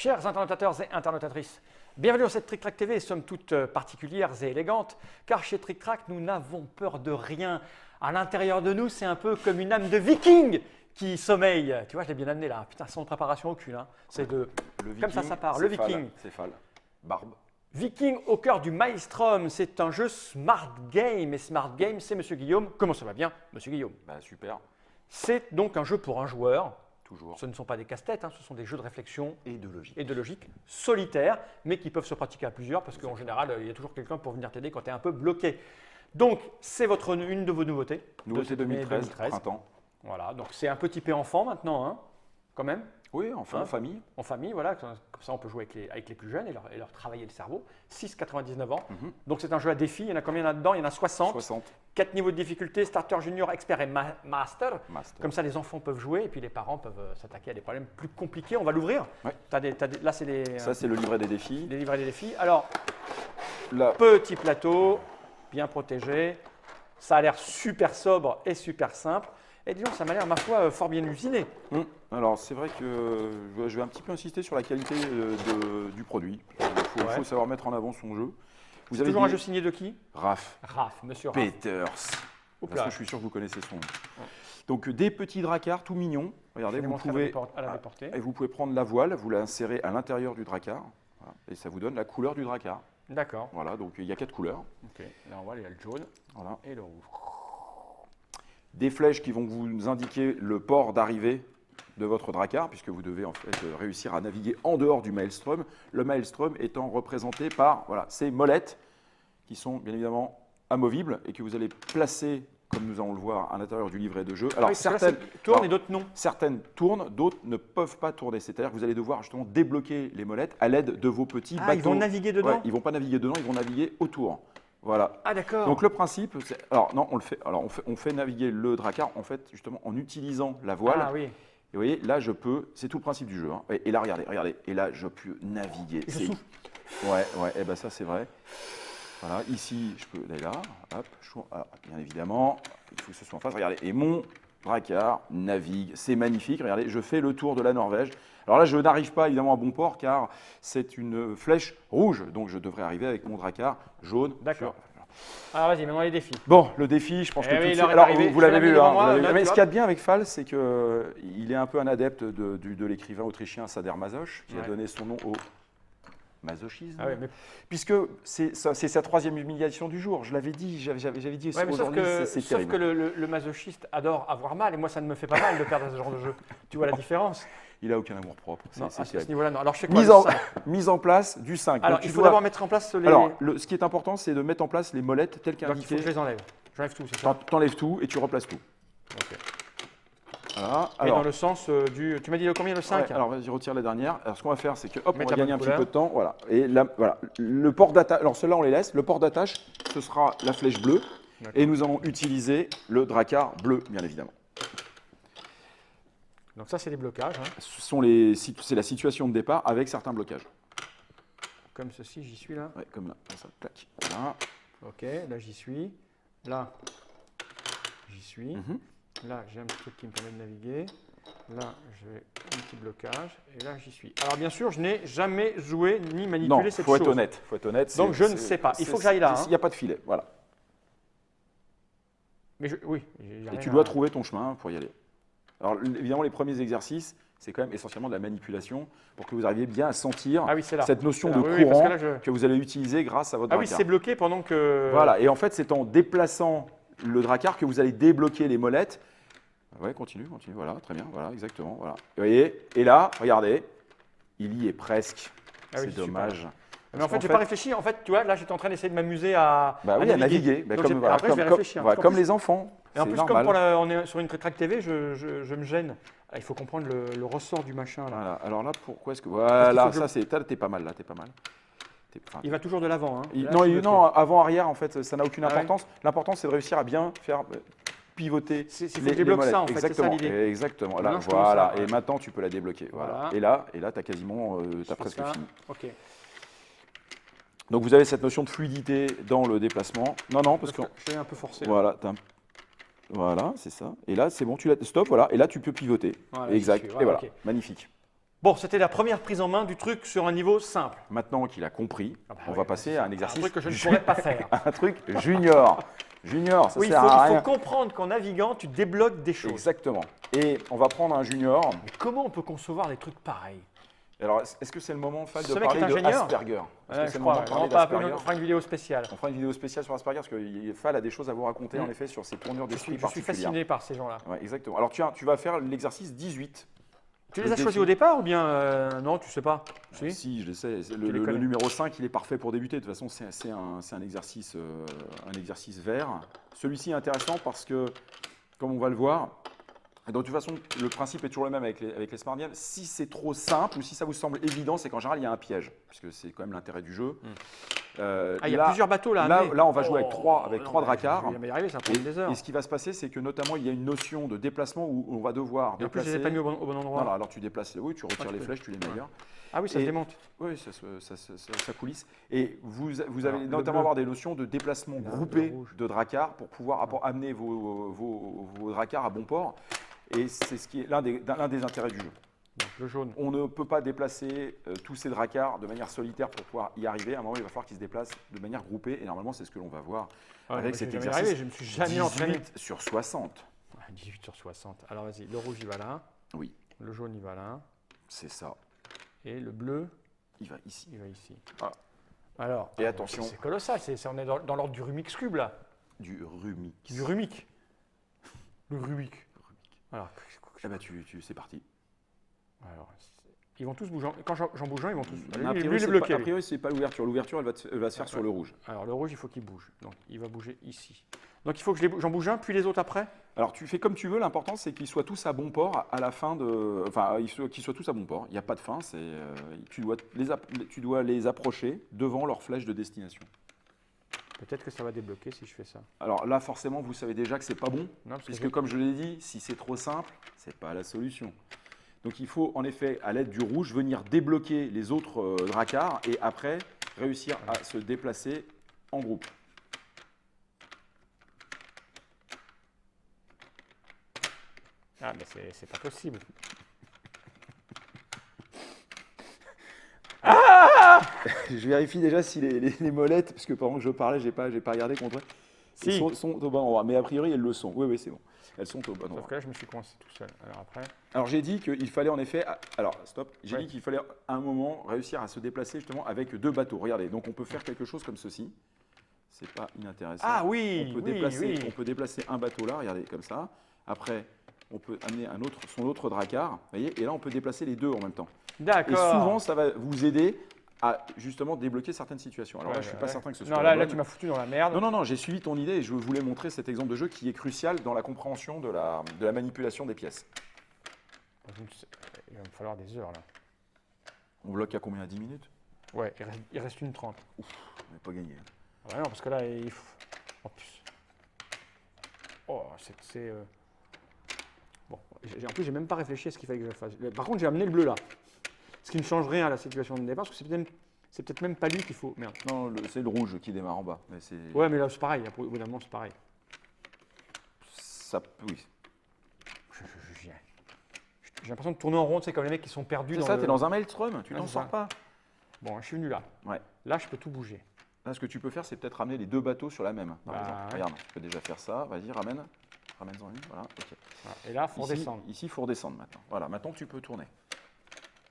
Chers internautateurs et internautatrices, bienvenue dans cette Trick Track TV, somme toutes particulières et élégantes, car chez Trick Track, nous n'avons peur de rien. À l'intérieur de nous, c'est un peu comme une âme de viking qui sommeille. Tu vois, je l'ai bien amené là. Putain, sans préparation aucune. Hein. C'est de. Comme ça part. Le viking. C'est Fall. Barbe. Viking au cœur du Maelstrom. C'est un jeu Smart Game. Et Smart Game, c'est Monsieur Guillaume. Comment ça va bien, Monsieur Guillaume? Bah, super. C'est donc un jeu pour un joueur. Toujours. Ce ne sont pas des casse-têtes, hein, ce sont des jeux de réflexion Et de logique. et de logique solitaires, mais qui peuvent se pratiquer à plusieurs parce qu'en général, il y a toujours quelqu'un pour venir t'aider quand tu es un peu bloqué. Donc, c'est une de vos nouveautés. Nouveauté 2013, printemps. Voilà, donc c'est un peu typé enfant maintenant, hein, quand même. Oui, enfant, Hein? famille. En famille, voilà, comme ça on peut jouer avec les plus jeunes et leur travailler le cerveau. 6,99 ans. Donc c'est un jeu à défi, il y en a combien là-dedans? Il y en a 60. 60. 4 niveaux de difficulté, starter, junior, expert et master. Master. Comme ça, les enfants peuvent jouer et puis les parents peuvent s'attaquer à des problèmes plus compliqués. On va l'ouvrir. Ouais. Là, c'est Ça, c'est le livret des défis. les livrets des défis. Alors, Là, petit plateau, bien protégé. Ça a l'air super sobre et super simple. Et disons, ça m'a l'air, ma foi, fort bien usiné. alors, c'est vrai que je vais un petit peu insister sur la qualité du produit. Il Ouais. faut savoir mettre en avant son jeu. Vous C'est avez toujours un dit jeu signé de qui? Raph Raph, monsieur Raph. Peters. Oups Parce là. que je suis sûr que vous connaissez son nom. Donc, des petits dracards tout mignons. Regardez, Je vais vous montrer pouvez, à la déportée. et vous pouvez prendre la voile, vous l'insérez à l'intérieur du dracard. Voilà, et ça vous donne la couleur du dracard. D'accord. Voilà, donc il y a 4 couleurs. Ok. Là, on voit, il y a le jaune Voilà. et le rouge. Des flèches qui vont vous indiquer le port d'arrivée de votre dracard, puisque vous devez en fait réussir à naviguer en dehors du Maelstrom. Le Maelstrom étant représenté par ces molettes qui sont bien évidemment amovibles et que vous allez placer, comme nous allons le voir, à l'intérieur du livret de jeu. Alors Oui, parce que là, certaines ça tourne alors, et d'autres non. certaines tournent, d'autres ne peuvent pas tourner. C'est-à-dire que vous allez devoir justement débloquer les molettes à l'aide de vos petits bateaux. Ils vont naviguer dedans. Ouais, ils ne vont pas naviguer dedans, ils vont naviguer autour. Voilà. Ah, d'accord. Donc le principe, c'est, alors non, on le fait. Alors on fait naviguer le dracard en fait justement en utilisant la voile. Ah oui. Et vous voyez, là je peux, c'est tout le principe du jeu. Hein. Et là regardez, et là je peux naviguer. Je souffle. Ouais, et ben ça c'est vrai. Voilà, ici je peux aller là, hop, bien évidemment, il faut que ce soit en face. Regardez, et mon dracard navigue, c'est magnifique. Regardez, je fais le tour de la Norvège. Alors là, je n'arrive pas évidemment à bon port car c'est une flèche rouge, donc je devrais arriver avec mon dracard jaune. D'accord. Alors vas-y, maintenant les défis. Bon, le défi, je pense Eh que oui, tout de il suite. aurait Alors, arrivé. vous Je l'avez l'ai mis vu, devant hein, moi, vous l'avez là, vu. Mais tu ce vois. qu'il y a de bien avec Fall, c'est qu'il est un peu un adepte de l'écrivain autrichien Sader Masoch, qui a Ouais. donné son nom au masochisme. Ah ouais, mais, Puisque c'est sa troisième humiliation du jour. Je l'avais dit, j'avais dit ouais, mais sauf aujourd'hui, que, c'est sauf terrible. que le masochiste adore avoir mal et moi ça ne me fait pas mal de perdre ce genre de jeu. Tu vois la différence? Il a aucun amour propre. Non, à ce terrible. niveau-là, non. Alors je fais quoi? Mise en place du 5. Alors Donc, il tu faut dois- d'abord mettre en place les. Alors, ce qui est important, c'est de mettre en place les molettes telles Donc il faut qu'indiquées. que je les enlève. J'enlève tout, c'est ça? T'enlèves tout et tu replaces tout. Ok. Voilà. Et dans le sens du. Tu m'as dit combien le 5? Ouais, alors vas-y, retire la dernière. Alors ce qu'on va faire, c'est que hop, on Mettre va la gagner un bonne petit peu couleur. de temps. Voilà. Et là, voilà. Le port d'attache. Alors ceux-là, on les laisse. Le port d'attache, ce sera la flèche bleue. D'accord. Et nous allons utiliser le dracard bleu, bien évidemment. Donc ça c'est les blocages. Hein. C'est la situation de départ avec certains blocages. Comme ceci, j'y suis là. Ouais, comme là. Comme ça, clac. Voilà. Ok, là j'y suis. Là, j'y suis. Mhm. Là, j'ai un petit truc qui me permet de naviguer. Là, j'ai un petit blocage. Et là, j'y suis. Alors, bien sûr, je n'ai jamais joué ni manipulé Non, cette faut chose. être honnête. Faut être honnête. Donc, je ne sais pas. Il faut que j'aille là. Il n'y a pas de filet. Voilà. Mais oui. j'ai Et rien tu à- dois trouver ton chemin pour y aller. Alors évidemment, les premiers exercices, c'est quand même essentiellement de la manipulation pour que vous arriviez bien à sentir Ah oui, c'est là. cette notion C'est de là. Oui, parce courant que là, je- que vous allez utiliser grâce à votre Ah oui, dracard. c'est bloqué pendant que. Voilà, et en fait, c'est en déplaçant le dracard que vous allez débloquer les molettes. Ouais, continue, voilà, très bien, voilà, exactement, voilà. Vous voyez, et là, regardez, il y est presque. Ah oui, C'est super. dommage. Mais en fait, je n'ai pas réfléchi. En fait, tu vois, là, j'étais en train d'essayer de m'amuser à. Bah oui, à naviguer. Bah, Donc, voilà, après, je vais réfléchir. voilà, Parce qu'en comme plus- les enfants. Et en c'est plus, normal. comme on est sur une Trick Track TV, je me gêne. Ah, il faut comprendre le ressort du machin. Là. Voilà, alors là, pourquoi est-ce que. qu'il Voilà, faut que ça, c'est. T'es pas mal là, t'es pas mal. Enfin, Il va toujours de l'avant. Hein. Là, non, je suis non, avant-arrière, en fait, ça n'a aucune Ah ouais. importance. L'important, c'est de réussir à bien faire pivoter. C'est faut que je débloque ça, en fait, c'est ça Exactement, l'idée. exactement. Là, Maintenant, je commence voilà. à- Et maintenant, tu peux la débloquer. Voilà. Voilà. Et là, tu as quasiment, Je fais presque ça. fini. Ok. Donc, vous avez cette notion de fluidité dans le déplacement. Non, parce que Je suis un peu forcé. là. voilà, voilà, c'est ça. Et là, c'est bon, tu la stop, voilà. Et là, tu peux pivoter. Voilà, Exact. j'y suis, Et voilà, ok. magnifique. Bon, c'était la première prise en main du truc sur un niveau simple. Maintenant qu'il a compris, Ah bah on oui, va passer à un Un exercice truc que je ne pourrais pas faire. un truc junior. Junior, ça Oui, sert à il rien. faut comprendre qu'en naviguant, tu débloques des choses. Exactement. Et on va prendre un junior. Mais comment on peut concevoir des trucs pareils? Alors, est-ce que c'est le moment, Fal, Ce de mec parler est de ingénieur Asperger? Est-ce que Ouais, c'est je le crois. moment de Non, parler pas un peu, d'Asperger? on fera une vidéo spéciale. On fera une vidéo spéciale sur Asperger parce que Fal a des choses à vous raconter, en effet, sur ses tournures Je d'esprit suis particulières. fasciné par ces gens-là. Ouais, exactement. Alors, tu vas faire l'exercice 18. Tu Le les as défi. choisis au départ ou bien non, tu sais pas? Si. Si, je le sais. les Le connais. numéro 5, il est parfait pour débuter. De toute façon, c'est un exercice vert. Celui-ci est intéressant parce que, comme on va le voir, et donc, de toute façon, le principe est toujours le même avec les Smartdials. Si c'est trop simple ou si ça vous semble évident, c'est qu'en général, il y a un piège, puisque c'est quand même l'intérêt du jeu. Il y a plusieurs bateaux là. Là, on va jouer avec trois non, dracars. Je vais y arriver, ça va prendre des heures. Et ce qui va se passer, c'est que notamment, il y a une notion de déplacement où on va devoir Et en plus, je déplacer. les ai pas mis au bon endroit. Voilà, alors tu déplaces, oui, tu retires tu les peux. flèches, tu les mets ailleurs. Ah oui, ça se démonte. Oui, ça coulisse. Et vous allez Alors, le notamment bleu. avoir des notions de déplacement Là, groupé le rouge. de dracars pour pouvoir amener vos dracars à bon port. Et c'est ce qui est l'un des intérêts du jeu. Donc, le jaune. On ne peut pas déplacer tous ces dracars de manière solitaire pour pouvoir y arriver. À un moment, il va falloir qu'ils se déplacent de manière groupée. Et normalement, c'est ce que l'on va voir avec cet Je vais jamais y exercice. arriver, je ne me suis jamais entraîné. 18 sur 60. 18 sur 60. Alors vas-y, le rouge il va là, Oui, le jaune il va là, c'est ça. et le bleu Il va ici. il va ici. Voilà. Alors, Et attention. c'est colossal, on est dans l'ordre du Rubik's Cube là. Du Rumix. Du Rubik. Le Rubik. Alors, Eh ben, c'est parti. alors, ils vont tous bouger. Quand j'en bouge un, ils vont tous. A Lui, priori, il est c'est bloqué. pas- a lui. priori, c'est pas l'ouverture. L'ouverture, elle va se faire sur le rouge. Alors le rouge, il faut qu'il bouge. Donc il va bouger ici. Donc il faut que j'en bouge un, puis les autres après. Alors, tu fais comme tu veux. L'important, c'est qu'ils soient tous à bon port à la fin de. Enfin, qu'ils soient tous à bon port. Il n'y a pas de fin. Tu dois les approcher devant leur flèche de destination. Peut-être que ça va débloquer si je fais ça. Alors là, forcément, vous savez déjà que c'est pas bon, Non, parce que puisque comme je l'ai dit, si c'est trop simple, c'est pas la solution. Donc il faut en effet, à l'aide du rouge, venir débloquer les autres dracars et après réussir à se déplacer en groupe. Ah, mais c'est pas possible. Je vérifie déjà si les molettes, parce que pendant que je parlais, j'ai pas regardé contre eux. Si. Sont au bon endroit, mais a priori elles le sont. Oui, c'est bon. Elles sont au bon endroit. Sauf que là, je me suis coincé tout seul. Alors après. Alors j'ai dit qu'il fallait en effet, alors stop, j'ai Ouais. dit qu'il fallait à un moment réussir à se déplacer justement avec deux bateaux. Regardez, donc on peut faire quelque chose comme ceci. C'est pas inintéressant. Ah oui, on peut oui, déplacer, oui. on peut déplacer un bateau là, regardez comme ça. Après, on peut amener son autre dracar, voyez, et là on peut déplacer les deux en même temps. Et D'accord. souvent ça va vous aider à justement débloquer certaines situations. Alors là, Ouais, je suis ouais, pas ouais. certain que ce soit Non, la là, bonne. tu m'as foutu dans la merde. Non, j'ai suivi ton idée et je voulais montrer cet exemple de jeu qui est crucial dans la compréhension de la manipulation des pièces. Il va me falloir des heures là. On bloque à combien? 10 minutes? Ouais, il reste une 30. On n'a pas gagné. Ah ouais, non, parce que là, il faut. En plus. Oh, c'est. Bon, en plus, j'ai même pas réfléchi à ce qu'il fallait que je fasse. Par contre, j'ai amené le bleu là. Ce qui ne change rien à la situation de départ, parce que c'est peut-être même pas lui qu'il faut. Merde. Non, c'est le rouge qui démarre en bas. Mais Ouais, mais là, c'est pareil. Au bout d'un moment, c'est pareil. oui. J'ai l'impression de tourner en rond, c'est comme les mecs qui sont perdus C'est dans ça, le... t'es dans un maelstrom, tu Ouais, t'en c'est sors ça. pas. Bon, je suis venu là. Ouais. Là, je peux tout bouger. Là, ce que tu peux faire, c'est peut-être ramener les deux bateaux sur la même, par Bah, exemple. ouais. Regarde, tu peux déjà faire ça. Vas-y, ramène-en une. Voilà, ok. Voilà. Et là, il faut redescendre. Ici, il faut redescendre maintenant. Voilà, maintenant tu peux tourner.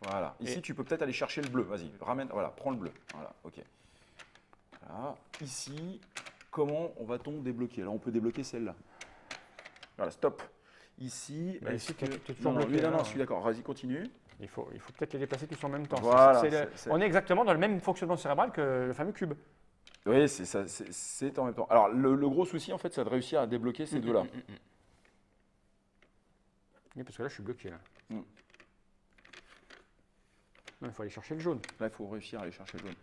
Voilà. Ici, Et- tu peux peut-être aller chercher le bleu. Vas-y, voilà, prends le bleu. Voilà, ok. Voilà. Ici, comment va-t-on débloquer? Là, on peut débloquer celle-là. Voilà, stop. Ici, Bah, est-ce ici, que... t'es toujours Non, bloqué, lui, non, là. je suis d'accord. Vas-y, continue. Il faut peut-être les déplacer tous en même temps. Voilà, On est exactement dans le même fonctionnement cérébral que le fameux cube. Oui, c'est ça, c'est en même temps. Alors, le gros souci, en fait, c'est de réussir à débloquer ces deux-là. Oui, parce que là, je suis bloqué. Là. Mm. Non, il faut aller chercher le jaune. Là, il faut réussir à aller chercher le jaune.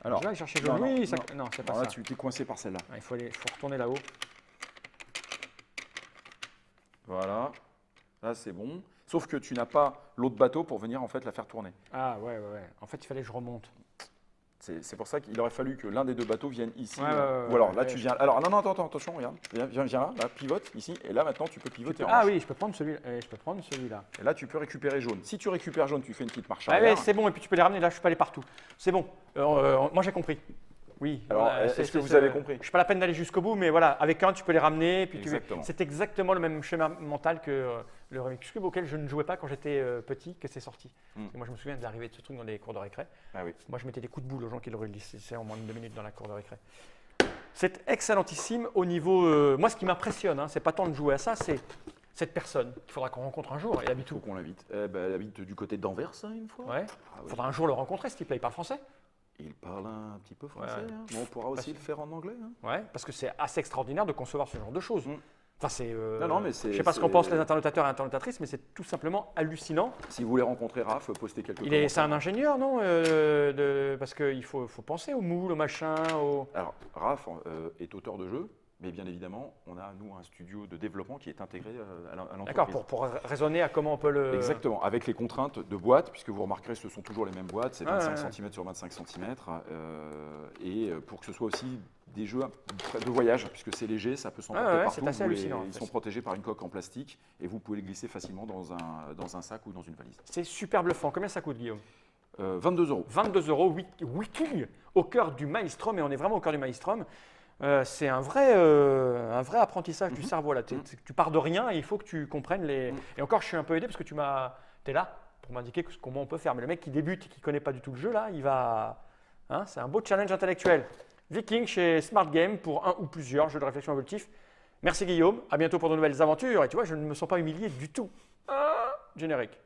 Je Alors, vais aller chercher le non, jaune. non, Oui, non. non, c'est pas alors là, ça. tu t'es coincé par celle-là. Ah, il faut retourner là-haut. Voilà. Là, c'est bon. Sauf que tu n'as pas l'autre bateau pour venir, en fait, la faire tourner. Ah, ouais. En fait, il fallait que je remonte. C'est pour ça qu'il aurait fallu que l'un des deux bateaux vienne ici. Ouais, Ou alors là, ouais. tu viens. Alors, non, attends, attention, regarde. Viens là, pivote ici. Et là, maintenant, tu peux pivoter en Ah marche. oui, je peux prendre celui-là. Et là, tu peux récupérer jaune. Si tu récupères jaune, tu fais une petite marche Ah arrière. ouais, c'est bon, et puis tu peux les ramener là, je suis pas allé partout. C'est bon, moi j'ai compris. Oui. Alors, voilà, est-ce que vous avez compris? Je suis pas la peine d'aller jusqu'au bout, mais voilà, avec un, tu peux les ramener. Puis Exactement. c'est exactement le même schéma mental que le Rubik's Cube auquel je ne jouais pas quand j'étais petit, que c'est sorti. Et moi, je me souviens de l'arrivée de ce truc dans les cours de récré. Ah oui. Moi, je mettais des coups de boule aux gens qui le réussissaient en moins de 2 minutes dans la cour de récré. C'est excellentissime au niveau. Moi, ce qui m'impressionne, c'est pas tant de jouer à ça, c'est cette personne qu'il faudra qu'on rencontre un jour. Elle habite Faut où? qu'on l'invite. Elle habite du côté d'Anvers, une fois. Ouais. Ah oui. Faudra un jour le rencontrer, ce type-là. Il parle français? Il parle un petit peu français. Ouais. Mais on pourra aussi le faire en anglais. Ouais, parce que c'est assez extraordinaire de concevoir ce genre de choses. Enfin, c'est. Non, mais c'est. Je sais pas ce qu'en pensent les interlocuteurs et interlocutrices, mais c'est tout simplement hallucinant. Si vous voulez rencontrer Raph, postez quelques C'est commentaires. un ingénieur, non parce qu'il faut penser au moule, au machin, au. Alors, Raph est auteur de jeux, mais bien évidemment, on a, nous, un studio de développement qui est intégré à l'entreprise. D'accord, pour raisonner à comment on peut le. Exactement, avec les contraintes de boîte, puisque vous remarquerez, ce sont toujours les mêmes boîtes, c'est 25 ouais. cm sur 25 cm, et pour que ce soit aussi des jeux de voyage, puisque c'est léger, ça peut s'emporter ouais, partout. c'est assez hallucinant, Ils sont protégés par une coque en plastique, et vous pouvez les glisser facilement dans un sac ou dans une valise. C'est super bluffant. Combien ça coûte, Guillaume? 22 €. 22 €, Wiking, au cœur du Maelstrom, et on est vraiment au cœur du Maelstrom. C'est un vrai apprentissage du cerveau. Là. Tu pars de rien et il faut que tu comprennes les. Et encore, je suis un peu aidé parce que tu es là pour m'indiquer comment on peut faire. Mais le mec qui débute et qui ne connaît pas du tout le jeu, là, il va. C'est un beau challenge intellectuel. Viking chez Smart Game pour un ou plusieurs jeux de réflexion évolutif. Merci Guillaume, à bientôt pour de nouvelles aventures. Et tu vois, je ne me sens pas humilié du tout. Générique.